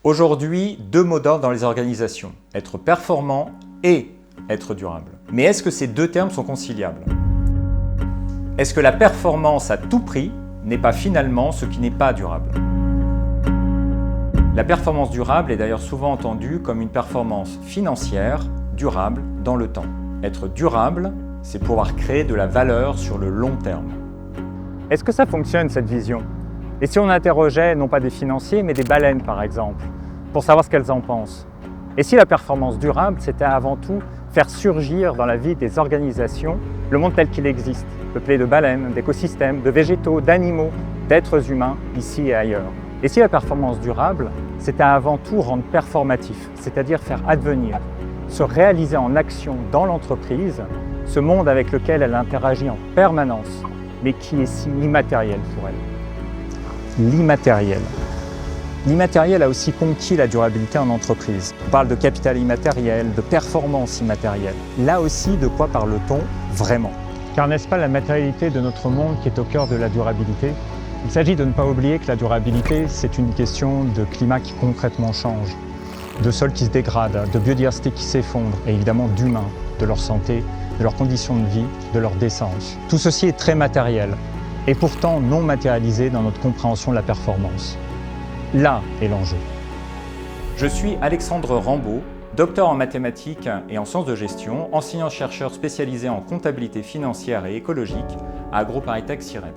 Aujourd'hui, deux mots d'ordre dans les organisations, être performant et être durable. Mais est-ce que ces deux termes sont conciliables? Est-ce que la performance à tout prix n'est pas finalement ce qui n'est pas durable? La performance durable est d'ailleurs souvent entendue comme une performance financière durable dans le temps. Être durable, c'est pouvoir créer de la valeur sur le long terme. Est-ce que ça fonctionne cette vision? Et si on interrogeait non pas des financiers mais des baleines par exemple, pour savoir ce qu'elles en pensent? Et si la performance durable, c'était avant tout faire surgir dans la vie des organisations le monde tel qu'il existe, peuplé de baleines, d'écosystèmes, de végétaux, d'animaux, d'êtres humains, ici et ailleurs? Et si la performance durable, c'était avant tout rendre performatif, c'est-à-dire faire advenir, se réaliser en action dans l'entreprise, ce monde avec lequel elle interagit en permanence, mais qui est si immatériel pour elle. L'immatériel. L'immatériel a aussi conquis la durabilité en entreprise. On parle de capital immatériel, de performance immatérielle. Là aussi, de quoi parle-t-on vraiment? Car n'est-ce pas la matérialité de notre monde qui est au cœur de la durabilité? Il s'agit de ne pas oublier que la durabilité, c'est une question de climat qui concrètement change, de sols qui se dégradent, de biodiversité qui s'effondre, et évidemment d'humains, de leur santé, de leurs conditions de vie, de leur décence. Tout ceci est très matériel, et pourtant non matérialisé dans notre compréhension de la performance. Là est l'enjeu. Je suis Alexandre Rambaud, docteur en mathématiques et en sciences de gestion, enseignant-chercheur spécialisé en comptabilité financière et écologique à AgroParisTech CIRED,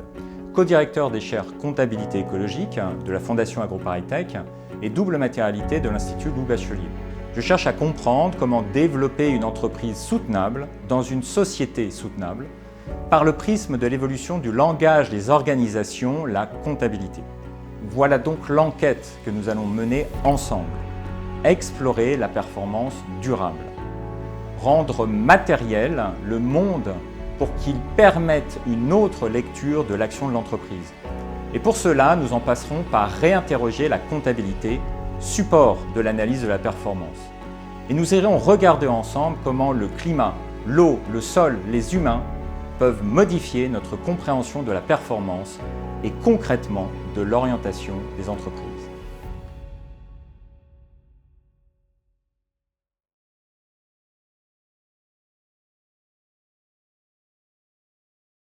co-directeur des chaires comptabilité écologique de la Fondation AgroParisTech et double matérialité de l'Institut Louis Bachelier. Je cherche à comprendre comment développer une entreprise soutenable dans une société soutenable par le prisme de l'évolution du langage des organisations, la comptabilité. Voilà donc l'enquête que nous allons mener ensemble. Explorer la performance durable. Rendre matériel le monde pour qu'il permette une autre lecture de l'action de l'entreprise. Et pour cela, nous en passerons par réinterroger la comptabilité, support de l'analyse de la performance. Et nous irons regarder ensemble comment le climat, l'eau, le sol, les humains peuvent modifier notre compréhension de la performance et concrètement de l'orientation des entreprises.